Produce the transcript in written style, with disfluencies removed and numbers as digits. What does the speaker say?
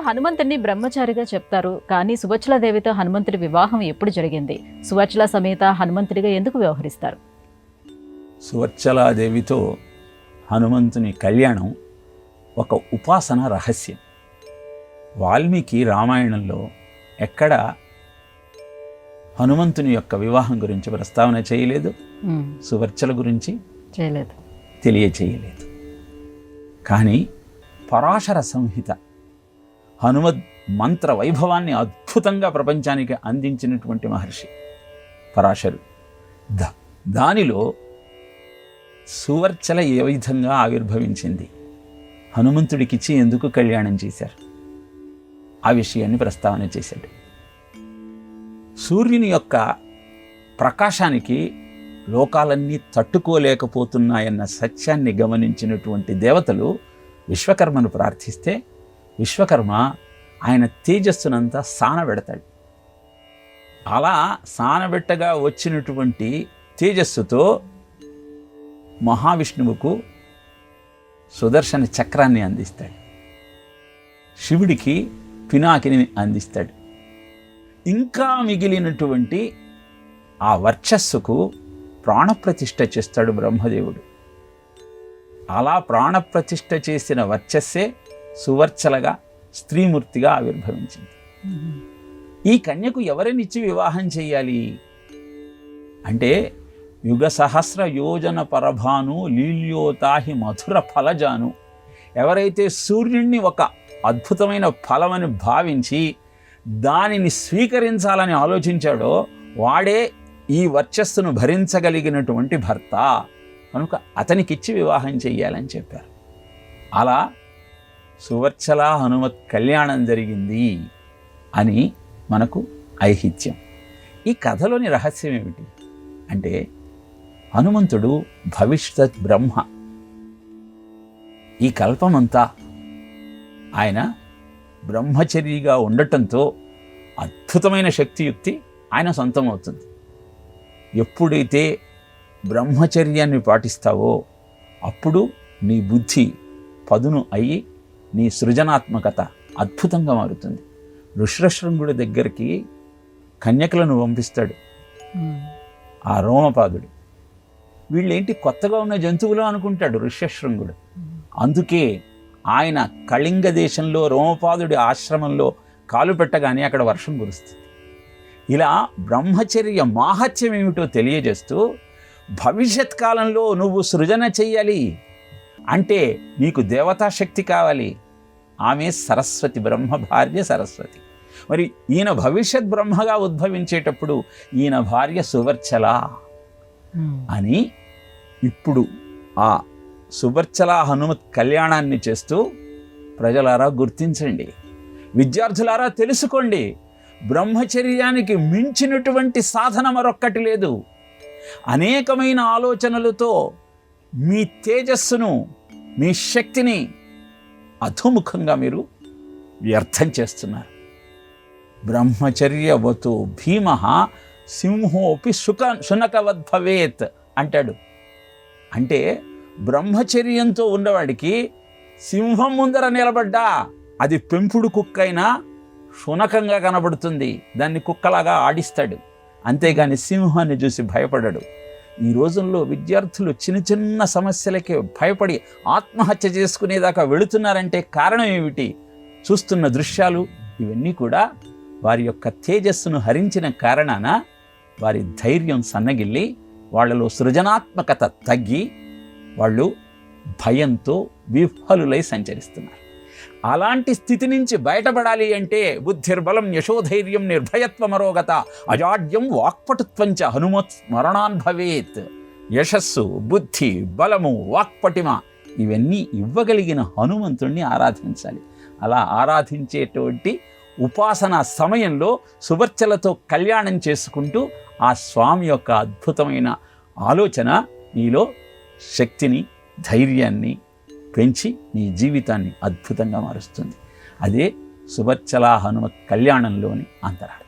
హనుమంతుడిని బ్రహ్మచారిగా చెప్తారు, కానీ సువచ్చలాదేవితో హనుమంతుడి వివాహం ఎప్పుడు జరిగింది? సువచ్చల సమేత హనుమంతుడిగా ఎందుకు వ్యవహరిస్తారు? సువచ్చలాదేవితో హనుమంతుని కళ్యాణం ఒక ఉపాసన రహస్యం. వాల్మీకి రామాయణంలో ఎక్కడ హనుమంతుని యొక్క వివాహం గురించి ప్రస్తావన చేయలేదు, సువర్చల గురించి తెలియచేయలేదు. కానీ పరాశర సంహిత హనుమద్ మంత్ర వైభవాన్ని అద్భుతంగా ప్రపంచానికి అందించినటువంటి మహర్షి పరాశరు. దానిలో సువర్చల ఏ విధంగా ఆవిర్భవించింది, హనుమంతుడికిచ్చి ఎందుకు కళ్యాణం చేశారు, ఆ విషయాన్ని ప్రస్తావన చేశాడు. సూర్యుని యొక్క ప్రకాశానికి లోకాలన్నీ తట్టుకోలేకపోతున్నాయన్న సత్యాన్ని గమనించినటువంటి దేవతలు విశ్వకర్మను ప్రార్థిస్తే విశ్వకర్మ ఆయన తేజస్సునంతా సానబెడతాడు. అలా సానబెట్టగా వచ్చినటువంటి తేజస్సుతో మహావిష్ణువుకు సుదర్శన చక్రాన్ని అందిస్తాడు, శివుడికి పినాకిని అందిస్తాడు. ఇంకా మిగిలినటువంటి ఆ వర్చస్సుకు ప్రాణప్రతిష్ఠ చేస్తాడు బ్రహ్మదేవుడు. అలా ప్రాణప్రతిష్ఠ చేసిన వర్చస్సే సువర్చలగా స్త్రీమూర్తిగా ఆవిర్భవించింది. ఈ కన్యకు ఎవరినిచ్చి వివాహం చేయాలి అంటే, యుగ సహస్ర యోజన పరభాను లీల్యోతాహి మధుర ఫలజాను, ఎవరైతే సూర్యుణ్ణి ఒక అద్భుతమైన ఫలమని భావించి దానిని స్వీకరించాలని ఆలోచించాడో వాడే ఈ వర్చస్సును భరించగలిగినటువంటి భర్త కనుక అతనికిచ్చి వివాహం చెయ్యాలని చెప్పారు. అలా సువర్చల హనుమత్ కళ్యాణం జరిగింది అని మనకు ఐహిత్యం. ఈ కథలోని రహస్యం ఏమిటి అంటే, హనుమంతుడు భవిష్యత్ బ్రహ్మ. ఈ కల్పమంతా ఆయన బ్రహ్మచర్యగా ఉండటంతో అద్భుతమైన శక్తియుక్తి ఆయన సొంతం అవుతుంది. ఎప్పుడైతే బ్రహ్మచర్యాన్ని పాటిస్తావో అప్పుడు నీ బుద్ధి పదును అయ్యి నీ సృజనాత్మకత అద్భుతంగా మారుతుంది. ఋష్యశృంగుడి దగ్గరికి కన్యకలను పంపిస్తాడు ఆ రోమపాదుడు. వీళ్ళేంటి కొత్తగా ఉన్న జంతువులు అనుకుంటాడు ఋష్యశృంగుడు. అందుకే ఆయన కళింగ దేశంలో రోమపాదుడి ఆశ్రమంలో కాలు పెట్టగానే అక్కడ వర్షం కురుస్తుంది. ఇలా బ్రహ్మచర్య మాహత్యం ఏమిటో తెలియజేస్తూ, భవిష్యత్ కాలంలో నువ్వు సృజన చెయ్యాలి అంటే నీకు దేవతాశక్తి కావాలి. ఆమె సరస్వతి, బ్రహ్మ భార్య సరస్వతి. మరి ఈయన భవిష్యత్ బ్రహ్మగా ఉద్భవించేటప్పుడు ఈయన భార్య సువర్చల అని ఇప్పుడు ఆ సువర్చల హనుమత్ కళ్యాణాన్ని చేస్తూ, ప్రజలారా గుర్తించండి, విద్యార్థులారా తెలుసుకోండి, బ్రహ్మచర్యానికి మించినటువంటి సాధన మరొక్కటి లేదు. అనేకమైన ఆలోచనలతో మీ తేజస్సును, మీ శక్తిని అధోముఖంగా మీరు వ్యర్థం చేస్తున్నారు. బ్రహ్మచర్యవతు భీమ సింహోపి శునకవద్భవేత్ అంటాడు. అంటే బ్రహ్మచర్యంతో ఉన్నవాడికి సింహం ముందర నిలబడ్డా అది పెంపుడు కుక్కైనా శునకంగా కనబడుతుంది, దాన్ని కుక్కలాగా ఆడిస్తాడు, అంతేగాని సింహాన్ని చూసి భయపడడు. ఈ రోజుల్లో విద్యార్థులు చిన్న చిన్న సమస్యలకే భయపడి ఆత్మహత్య చేసుకునేదాకా వెళుతున్నారంటే కారణం ఏమిటి? చూస్తున్న దృశ్యాలు ఇవన్నీ కూడా వారి యొక్క తేజస్సును హరించిన కారణాన వారి ధైర్యం సన్నగిల్లి వాళ్ళలో సృజనాత్మకత తగ్గి వాళ్ళు భయంతో విఫలులై సంచరిస్తున్నారు. అలాంటి స్థితి నుంచి బయటపడాలి అంటే బుద్ధిర్బలం యశోధైర్యం నిర్భయత్వమరోగత అజాడ్యం వాక్పటుత్వంచ హనుమత్ స్మరణాన్ భవేత్. యశస్సు, బుద్ధి, బలము, వాక్పటిమ ఇవన్నీ ఇవ్వగలిగిన హనుమంతుణ్ణి ఆరాధించాలి. అలా ఆరాధించేటువంటి ఉపాసనా సమయంలో సువర్చలతో కళ్యాణం చేసుకుంటూ ఆ స్వామి యొక్క అద్భుతమైన ఆలోచన నీలో శక్తిని, ధైర్యాన్ని పెంచి నీ జీవితాన్ని అద్భుతంగా మారుస్తుంది. అదే సువర్చల హనుమత్ కళ్యాణంలోని అంతరార్థం.